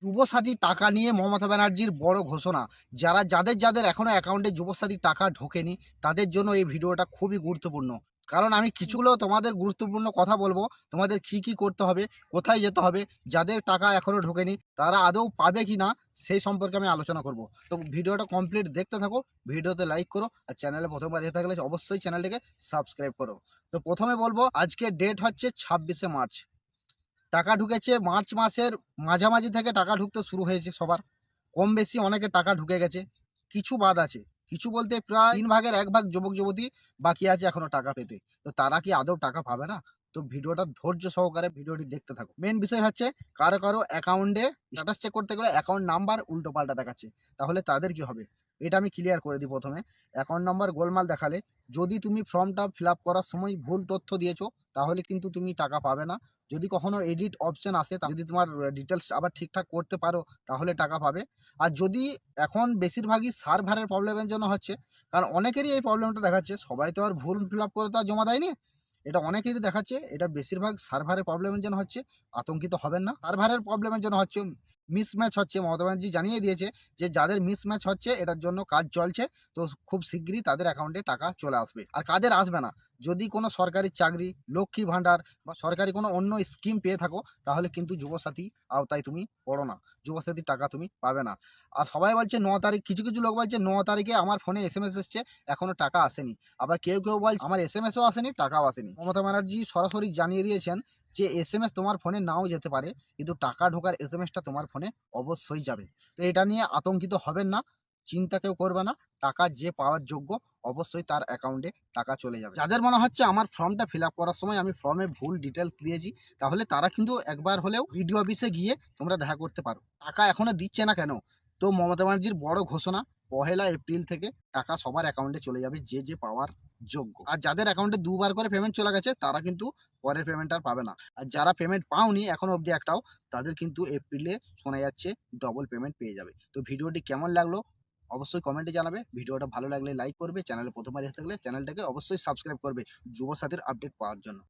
যুবসাথী টাকা নিয়ে মমতা ব্যানার্জির বড় ঘোষণা। যাদের এখনো অ্যাকাউন্টে যুবসাথী টাকা ঢোকেনি, তাদের জন্য এই ভিডিওটা খুবই গুরুত্বপূর্ণ। কারণ আমি কিছুগুলো তোমাদের গুরুত্বপূর্ণ কথা বলবো, তোমাদের কি করতে হবে, কোথায় যেতে হবে, যাদের টাকা এখনো ঢোকেনি তারা আদৌ পাবে কিনা সেই সম্পর্কে আমি আলোচনা করব। তো ভিডিওটা কমপ্লিট দেখতে থাকো, ভিডিওতে লাইক করো, আর চ্যানেলে প্রথমবার এসে থাকলে অবশ্যই চ্যানেলটিকে সাবস্ক্রাইব করো। তো প্রথমে বলবো, আজকে ডেট হচ্ছে 26শে মার্চ। টাকা ঢুকেছে মার্চ মাসের মাঝামাঝি থেকে টাকা ঢুকতে শুরু হয়েছে সবার। কম বেশি অনেকের টাকা ঢুকে গেছে, কিছু বাদ আছে। কিছু বলতে প্রায় 3 ভাগের 1 ভাগ যুবক যুবতী বাকি আছে এখনো টাকা পেতে। তো তারা কি আদৌ টাকা পাবে না? তো ভিডিওটা ধৈর্য সহকারে ভিডিওটি দেখতে থাকো। মেন বিষয় হচ্ছে, কারো কারো অ্যাকাউন্টে স্ট্যাটাস চেক করতে গেলে অ্যাকাউন্ট নাম্বার উল্টো পাল্টা দেখাচ্ছে, তাহলে তাদের কি হবে? এটা আমি ক্লিয়ার করে দিই। প্রথমে, অ্যাকাউন্ট নাম্বার গোলমাল দেখালে, যদি তুমি ফর্মটা ফিল আপ করার সময় ভুল তথ্য দিয়েছো, তাহলে কিন্তু তুমি টাকা পাবে না। যদি কখনো এডিট অপশন আসে, যদি তোমার ডিটেলস আবার ঠিকঠাক করতে পারো, তাহলে টাকা পাবে। আর যদি এখন বেশিরভাগই সার্ভারের প্রবলেমের জন্য হচ্ছে, কারণ অনেকেরই এই প্রবলেমটা দেখাচ্ছে, সবাই তো আর ভুল ফিল আপ করে তো আর জমা দেয়নি। এটা অনেকেরই দেখাচ্ছে, এটা বেশিরভাগ সার্ভারের প্রবলেমের জন্য হচ্ছে। আতঙ্কিত হবেন না, সার্ভারের প্রবলেমের জন্য হচ্ছে, মিসম্যাচ হচ্ছে। মমতা ব্যানার্জি জানিয়ে দিয়েছে যে যাদের মিসম্যাচ হচ্ছে এটার জন্য কাজ চলছে। তো খুব শিগগিরই তাদের অ্যাকাউন্টে টাকা চলে আসবে। আর কাদের আসবে না, যদি কোনো সরকারি চাকরি, লক্ষ্মী ভাণ্ডার বা সরকারি কোনো অন্য স্কিম পেয়ে থাকো, তাহলে কিন্তু যুবসাথী আওতায় তুমি পড়ো না, যুবসাথীর টাকা তুমি পাবে না। আর সবাই বলছে 9 তারিখ, কিছু কিছু লোক বলছে 9 তারিখে আমার ফোনে SMS এসছে, এখনো টাকা আসেনি। আবার কেউ কেউ বলছে আমার SMS ও আসেনি, টাকাও আসেনি। মমতা ব্যানার্জি সরাসরি জানিয়ে দিয়েছেন যে SMS তোমার ফোনে নাও যেতে পারে, কিন্তু টাকা ঢোকার SMSটা তোমার ফোনে অবশ্যই যাবে। তো এটা নিয়ে আতঙ্কিত হবেন না, চিন্তা কেউ করবে না। টাকা যে পাওয়ার যোগ্য, অবশ্যই তার অ্যাকাউন্টে টাকা চলে যাবে। যাদের মনে হচ্ছে আমার ফর্মটা ফিল আপ করার সময় আমি ফর্মে ভুল ডিটেলস দিয়েছি, তাহলে তারা কিন্তু একবার হলেও বিডিও অফিসে গিয়ে তোমরা দেখা করতে পারো। টাকা এখনো দিচ্ছে না কেন? তো মমতা ব্যানার্জির বড় ঘোষণা, 1 এপ্রিল থেকে টাকা সবার অ্যাকাউন্টে চলে যাবে, যে যে পাওয়ার যোগ্য। আর যাদের অ্যাকাউন্টে 2 বার করে পেমেন্ট চলে গেছে, তারা কিন্তু পরের পেমেন্ট আর পাবে না। আর যারা পেমেন্ট পাওনি এখনো অবধি একটাও, তাদের কিন্তু এপ্রিলে শোনা যাচ্ছে ডবল পেমেন্ট পেয়ে যাবে। তো ভিডিওটি কেমন লাগলো অবশ্যই কমেন্টে জানাবে। ভিডিওটা ভালো লাগলে লাইক করবে, চ্যানেলে প্রথমবার এসে থাকলে চ্যানেলটাকে অবশ্যই সাবস্ক্রাইব করবে যুবসাথীর আপডেট পাওয়ার জন্য।